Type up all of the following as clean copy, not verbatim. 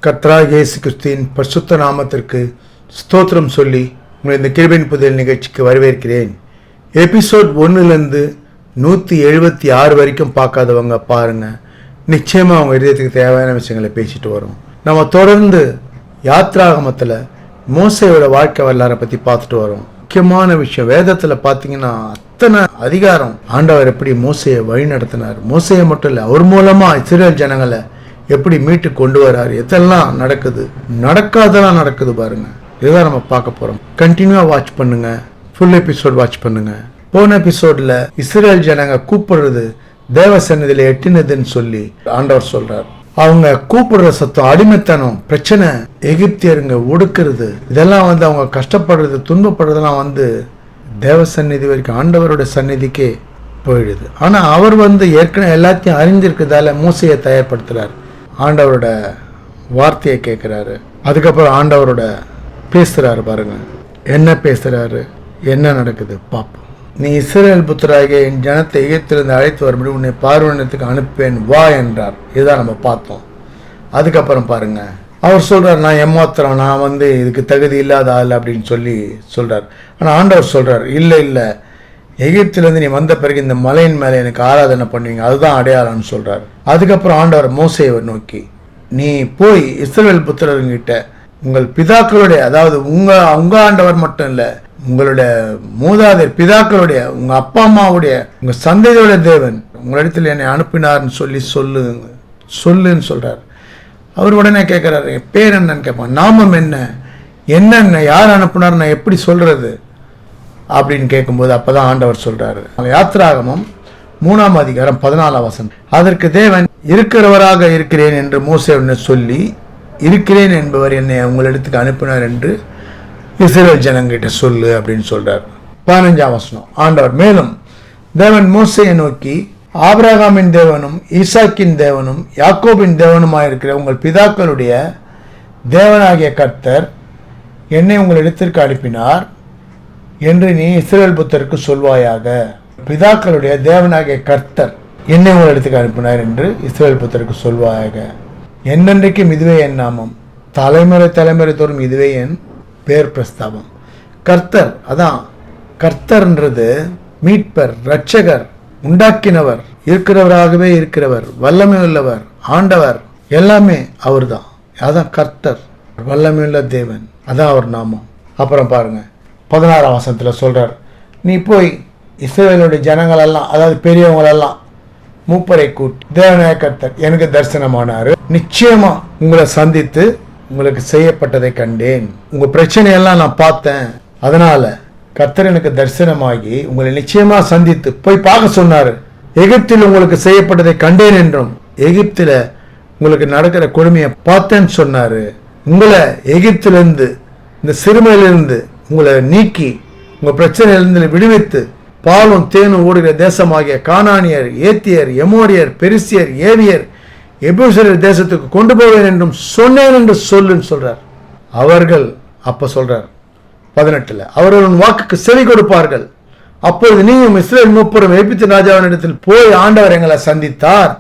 கர்த்தராகிய இயேசு கிறிஸ்துவின் பரிசுத்த நாமத்திற்கு ஸ்தோத்திரம் சொல்லி உங்களை இந்த கிருபையின் புதியல் நிகழ்ச்சிக்கு வரவேற்கிறேன். எபிசோட் 1லேருந்து 176 வரைக்கும் பார்க்காதவங்க பாருங்க. நிச்சயமாக அவங்க இதயத்துக்கு தேவையான விஷயங்களை பேசிட்டு வரும். நம்ம தொடர்ந்து யாத்ராகமத்தில் மோசேயோட வாழ்க்கை வரலாறை பற்றி பார்த்துட்டு வரோம். முக்கியமான விஷயம், வேதத்தில் பார்த்தீங்கன்னா அத்தனை அதிகாரம் ஆண்டவர் எப்படி மோசையை வழி நடத்தினார். மோசையை மட்டும் இல்லை, அவர் மூலமாக இஸ்ரேல் ஜனங்களை எப்படி மீட்டு கொண்டு வராரு, எதெல்லாம் நடக்குது, நடக்காதெல்லாம் நடக்குது பாருங்க. இதுதான் நம்ம பார்க்க போறோம். கண்டினியூவா வாட்ச் பண்ணுங்க, ஃபுல் எபிசோட் வாட்ச் பண்ணுங்க. போன எபிசோட்ல இஸ்ரேல் ஜனங்க கூப்பிடுறது தேவ சந்நிதியில எட்டினதுன்னு சொல்லி ஆண்டவர் சொல்றார். அவங்க கூப்பிடுற சத்தம், அடிமைத்தனம், பிரச்சனை, எகிப்தியருங்க ஒடுக்குறது, இதெல்லாம் அவங்க கஷ்டப்படுறது, துன்பப்படுறதெல்லாம் தேவ சந்நிதி வரைக்கும் ஆண்டவரோட சந்நிதிக்கே போயிடுது. ஆனா அவர் ஏற்கனவே எல்லாத்தையும் அறிஞ்சிருக்கிறதால மோசையை தயார்படுத்துறாரு. ஆண்டவரோட வார்த்தையை கேட்குறாரு. அதுக்கப்புறம் ஆண்டவரோட பேசுகிறாரு பாருங்க. என்ன பேசுகிறாரு, என்ன நடக்குது பார்ப்போம். நீ இஸ்ரவேல் புத்திராகிய என் ஜனத்தை எகிப்திலிருந்து அழைத்து வரும்படி உன்னை பார்வனத்துக்கு அனுப்பேன் வா என்றார். இதுதான் நம்ம பார்த்தோம். அதுக்கப்புறம் பாருங்க, அவர் சொல்றார், நான் ஏமாத்துறேன், நான் இதுக்கு தகுதி இல்லாத ஆள் அப்படின்னு சொல்றார். ஆனால் ஆண்டவர் சொல்றார், இல்லை, எகிப்திலிருந்து நீ வந்த பிறகு இந்த மலையின் மேலே எனக்கு ஆராதனை பண்ணுவீங்க, அதுதான் அடையாளம்னு சொல்றாரு. அதுக்கப்புறம் ஆண்டவர் மோசேயை நோக்கி, நீ போய் இஸ்ரவேல் புத்திரர்கிட்ட உங்கள் பிதாக்களுடைய, அதாவது உங்க ஆண்டவர் மட்டும் இல்லை, உங்களுடைய மூதாதையர் பிதாக்களுடைய, உங்க அப்பா அம்மாவுடைய, உங்க சந்ததியோட தேவன் உங்களிடத்தில் என்னை அனுப்பினார்னு சொல்லுன்னு சொல்றாரு. அவர் உடனே கேட்கிறாரு, பேர் என்னன்னு கேட்பான், நாமம் என்ன, யார் அனுப்புனார், நான் எப்படி சொல்றது அப்படின்னு கேட்கும்போது அப்பதான் ஆண்டவர் சொல்றாரு. யாத்ராகமம் 3ஆம் அதிகாரம் 14ஆம் வசனம், அதற்கு தேவன் இருக்கிறவராக இருக்கிறேன் என்று மோசேயுடனே சொல்லி, இருக்கிறேன் என்பவர் என்னை உங்களிடத்துக்கு அனுப்பினார் என்று இஸ்ரவேல் ஜனங்கிட்ட சொல்லு அப்படின்னு சொல்றார். 15ஆம் வசனம், ஆண்டவர் மேலும் தேவன் மோசேயை நோக்கி, ஆபிரகாமின் தேவனும் ஈசாக்கின் தேவனும் யாக்கோபின் தேவனுமாயிருக்கிற உங்கள் பிதாக்களுடைய தேவனாகிய கர்த்தர் என்னை உங்களிடத்திற்கு அனுப்பினார் என்று நீ இஸ்ரவேல் புத்தருக்கு சொல்வாயாக. பிதாக்களுடைய தேவனாகிய கர்த்தர் என்னை உங்களிடத்துக்கு அனுப்பினார் என்று இஸ்ரவேல் புத்தருக்கு சொல்வாயாக. என்னென்றைக்கும் இதுவே என் நாமம், தலைமுறை தோறும் இதுவே என் பேர் பிரஸ்தாபம். கர்த்தர், அதான் கர்த்தர்ன்றது மீட்பர், ரட்சகர், உண்டாக்கினவர், இருக்கிறவராகவே இருக்கிறவர், வல்லமை உள்ளவர், ஆண்டவர், எல்லாமே அவர் தான். அதான் கர்த்தர், வல்லமையுள்ள தேவன், அதான் அவர் நாமம். அப்புறம் பாருங்க 16ஆம் வசனத்தில் சொல்றார், நீ போய் இஸ்ரவேலுடைய ஜனங்களெல்லாம், அதாவது பெரியவங்களெல்லாம் மூப்பரை கூட்டி, தேவனாய கர்த்தர் எனக்கு தரிசனமானாரு, நிச்சயமா உங்களை சந்தித்து உங்களுக்கு செய்யப்பட்டதை கண்டேன், உங்க பிரச்சனையெல்லாம் நான் பார்த்தேன், அதனால கர்த்தர் எனக்கு தரிசனமாகி உங்களை நிச்சயமா சந்தித்து போய் பார்க்க சொன்னாரு. எகிப்தில் உங்களுக்கு செய்யப்பட்டதை கண்டேன் என்றும், எகிப்தில உங்களுக்கு நடக்கிற கொடுமையை பார்த்தேன்னு சொன்னாரு. உங்களை எகிப்திலிருந்து, இந்த சிறுமையிலிருந்து உங்களை நீக்கி உங்க பிரச்சனையிலிருந்து விடுவித்து பாலும் தேனும் ஓடுகிற தேசமாகிய கானானியர், ஏத்தியர், எமோரியர், பெரிசியர், ஏவியர், எபூசியர் தேசத்துக்கு கொண்டு போவேன் என்றும் சொன்னேன் என்று சொல்லுன்னு சொல்றார். அவர்கள் அப்ப சொல்றார் 18, அவர்கள் வாக்குக்கு செவி கொடுப்பார்கள். அப்பொழுது நீயும் இஸ்ரவேல் மூப்பரும் எகிப்து ராஜாவினிடத்தில் போய் ஆண்டவர் எங்களை சந்தித்தார்,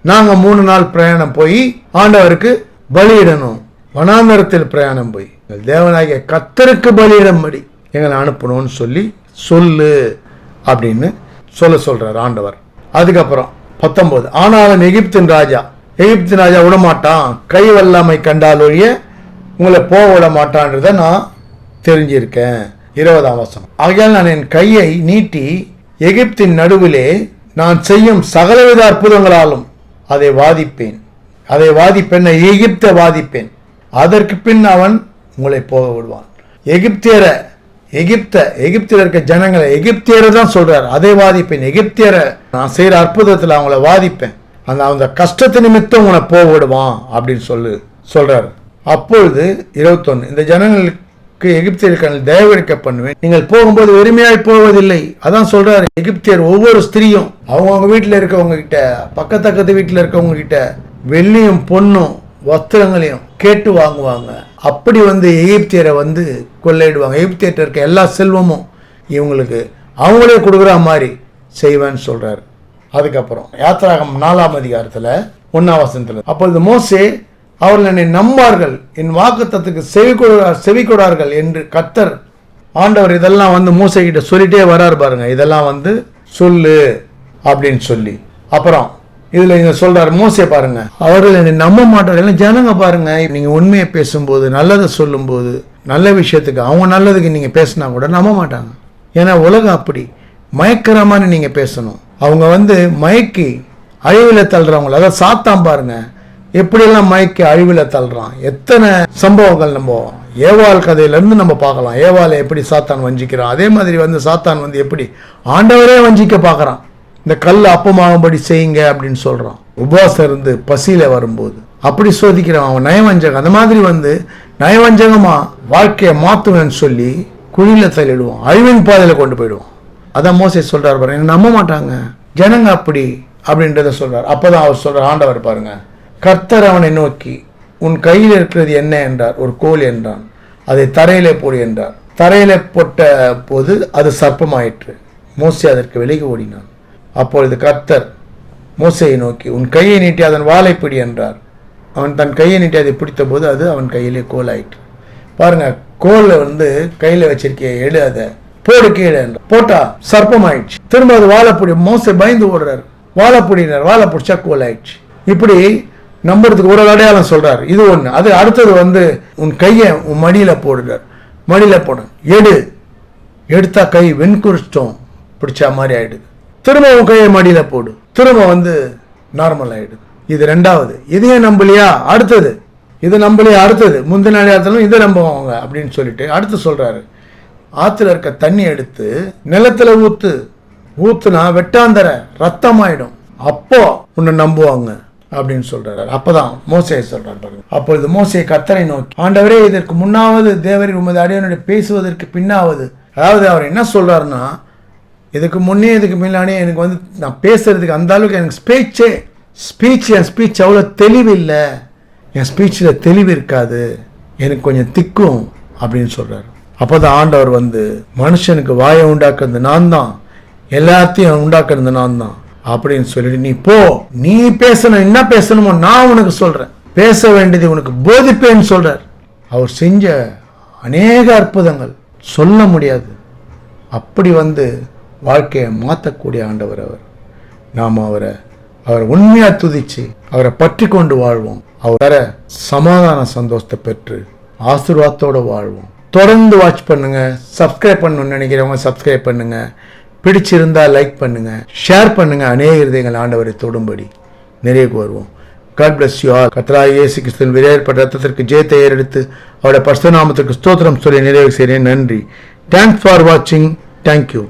நாங்க 3 நாள் பிரயாணம் போய் ஆண்டவருக்கு பலியிடணும், வனாந்தரத்தில் பிரயாணம் போய் தேவனாகிய கர்த்தருக்கு பலியிடும்படி எங்களை அனுப்பணும்னு சொல்லு அப்படின்னு சொல்றார் ஆண்டவர். அதுக்கப்புறம் 19, ஆனாலும் எகிப்தின் ராஜா விடமாட்டான், கை வல்லாமை கண்டால் ஒழிய உங்களை போக விட மாட்டான்றதை நான் தெரிஞ்சிருக்கேன். 20ஆம் வசனம், ஆகையால் நான் என் கையை நீட்டி எகிப்தின் நடுவிலே நான் செய்யும் சகலவித அற்புதங்களாலும் அதை வாதிப்பேன், எகிப்தை வாதிப்பேன், அதற்கு பின் அவன் உங்களை போக விடுவான். எகிப்தில் இருக்க ஜனங்களை, எகிப்தியரை தான் சொல்றார், அதை வாதிப்பேன், எகிப்தியரை நான் செய்யற அற்புதத்தில் அவங்கள வாதிப்பேன், அந்த கஷ்டத்தை நிமித்தம் உங்களை போக விடுவான் அப்படின்னு சொல்றாரு. அப்பொழுது 21, இந்த ஜனங்களுக்கு எகிப்தியர்கள் தயவிறக்க பண்ணுவேன், நீங்கள் போகும்போது வெறுமையாய் போவதில்லை. அதான் சொல்றாரு, எகிப்தியர் ஒவ்வொரு ஸ்திரீயும் அவங்க வீட்டில் இருக்கவங்க கிட்ட, பக்கத்து வீட்டில் இருக்கவங்க கிட்ட வெள்ளியும் பொண்ணும் வஸ்திரங்களையும் கேட்டு வாங்குவாங்க. அப்படி எகிப்தியரை கொள்ளையிடுவாங்க. எகிப்தியர்கிட்ட இருக்க எல்லா செல்வமும் இவங்களுக்கு அவங்களே கொடுக்குற மாதிரி செய்வேன்னு சொல்றாரு. அதுக்கப்புறம் யாத்ராகமம் 4ஆம் அதிகாரத்தில் 1ஆம் வசனத்தில், அப்பொழுது மோசே அவர்கள் என்னை நம்பார்கள், என் வாக்குத்தத்தத்துக்கு செவி கொடார்கள் என்று கர்த்தர் ஆண்டவர் இதெல்லாம் வந்து மோசே கிட்ட சொல்லிட்டே வராரு பாருங்க. இதெல்லாம் வந்து சொல்லு அப்படின்னு சொல்லி அப்புறம் இதுல இங்க சொல்றாரு மோசே பாருங்க, அவர்கள் என்னை நம்ப மாட்டார்கள். ஜனங்க பாருங்க, நீங்க உண்மையை பேசும்போது, நல்லதை சொல்லும் போது, நல்ல விஷயத்துக்கு அவங்க நல்லதுக்கு நீங்க பேசினா கூட நம்ப மாட்டாங்க. ஏன்னா உலகம் அப்படி மயக்கிற மாதிரி நீங்க பேசணும். அவங்க வந்து மயக்கி அழிவில் தள்ளுறவங்கள, அதாவது சாத்தான் பாருங்க எப்படியெல்லாம் மயக்கி அழிவில் தள்ளுறான். எத்தனை சம்பவங்கள் நம்ம ஏவாள் கதையிலேருந்து நம்ம பார்க்கலாம். ஏவாளை எப்படி சாத்தான் வஞ்சிக்கிறான், அதே மாதிரி வந்து சாத்தான் வந்து எப்படி ஆண்டவரே வஞ்சிக்க பார்க்குறான். இந்த கல் அப்பமாகும்படி செய்யுங்க அப்படின்னு சொல்கிறான். உபவாசம் இருந்து பசியில் வரும்போது அப்படி சோதிக்கிறான் அவன் நயவஞ்சகம். அந்த மாதிரி வந்து நயவஞ்சகமாக வாழ்க்கையை மாற்றுவேன்னு சொல்லி குழியில் தள்ளிடுவான், அழிவின் பாதையில் கொண்டு போயிடுவான். அதான் மோசே சொல்கிறார் பாருங்க, என்ன நம்ப மாட்டாங்க ஜனங்க அப்படி அப்படின்றத சொல்கிறார். அப்போ தான் அவர் சொல்கிறார், ஆண்டவர் பாருங்க, கர்த்தர் அவனை நோக்கி உன் கையில் இருக்கிறது என்ன என்றார். ஒரு கோல் என்றான். அதை தரையிலே போடு என்றார். தரையிலே போட்ட போது அது சர்ப்பமாயிற்று. மோசே அதற்கு விலகி ஓடினான். அப்பொழுது கர்த்தர் மோசையை நோக்கி உன் கையை நீட்டி அதன் வாளை பிடி என்றார். அவன் தன் கையை நீட்டி அதை பிடித்த போது அது அவன் கையிலே கோல் ஆயிற்று. பாருங்க, கோலை வந்து கையில் வச்சிருக்கிய எடு, அதை போடு கீழே என்றார். போட்டா சர்ப்பம் ஆயிடுச்சு. திரும்ப அது வாழைப்பிடி. மோசை பயந்து ஓடுறாரு. வாழைப்பிடினார். வாழை பிடிச்சா கோல் ஆயிடுச்சு. இப்படி நம்புறதுக்கு ஒரு அடையாளம் சொல்றாரு. இது ஒண்ணு. அது அடுத்தது வந்து உன் கையை உன் மடியில போடுறார். மடியில போட எடுத்தா கை வெண்குறிச்சிட்டோம் பிடிச்சா மாதிரி ஆயிடுது. திரும்ப உன் கையை மடியில போடு, திரும்ப வந்து நார்மல் ஆயிடுது. இது ரெண்டாவது. இதையே நம்பலையா, அடுத்தது இது நம்பலையா, அடுத்தது முந்தின அடையாளத்திலும் இதை நம்புவாங்க அப்படின்னு சொல்லிட்டு அடுத்து சொல்றாரு, ஆத்துல இருக்க தண்ணி எடுத்து நிலத்துல ஊத்துனா வெட்டாந்தர ரத்தம் ஆயிடும், அப்போ உன்னை நம்புவாங்க அப்படின்னு சொல்றாரு. அப்பதான் மோசே சொல்றாரு பாருங்க. அப்பொழுது மோசே கர்த்தரை நோக்கி, ஆண்டவரே, இதற்கு முன்னாவது தேவரீர் உமது அடியானோடு பேசுவதற்கு பின்னாவது, அதாவது அவர் என்ன சொல்றாருன்னா, இதுக்கு முன்னே இதுக்கு முன்னாடி எனக்கு வந்து நான் பேசுறதுக்கு அந்த அளவுக்கு எனக்கு என் ஸ்பீச் அவ்வளோ தெளிவு இல்லை, என் ஸ்பீச்சில் தெளிவு இருக்காது, எனக்கு கொஞ்சம் திக்கும் அப்படின்னு சொல்றாரு. அப்போதான் ஆண்டவர் வந்து, மனுஷனுக்கு வாயை உண்டாக்குறது நான் தான், எல்லாத்தையும் உண்டாக்குறது நான் தான் அப்படின்னு சொல்லிட்டு, நீ போ, நீ பேசணும், என்ன பேசணுமோ நான் உனக்கு சொல்றேன், பேச வேண்டியது உனக்கு போதிப்பேன்னு சொல்றார். அவர் செஞ்ச அநேக அற்புதங்கள் சொல்ல முடியாது. அப்படி வந்து வாழ்க்கையை மாற்றக்கூடிய ஆண்டவர் அவர். நாம் அவரை உண்மையா துதிச்சு அவரை பற்றி கொண்டு வாழ்வோம். அவரை சமாதான சந்தோஷத்தை பெற்று ஆசீர்வாதத்தோடு வாழ்வோம். தொடர்ந்து வாட்ச் பண்ணுங்க. சப்ஸ்கிரைப் பண்ணணும்னு நினைக்கிறவங்க சப்ஸ்கிரைப் பண்ணுங்க. பிடிச்சிருந்தா லைக் பண்ணுங்க, ஷேர் பண்ணுங்க. அநேக இருதயங்கள் ஆண்டவரை தொடும்படி நிறைவுக்கு வருவோம். God bless you all. கர்த்தராகிய இயேசு கிறிஸ்துவின் விலையேறப்பட்ட ரத்தத்திற்கு ஜெயத்தை ஏறெடுத்து அவருடைய பரிசுத்த நாமத்திற்கு ஸ்தோத்திரம் சொல்லி நிறைவு செய்கிறேன். நன்றி. Thanks for watching. Thank you.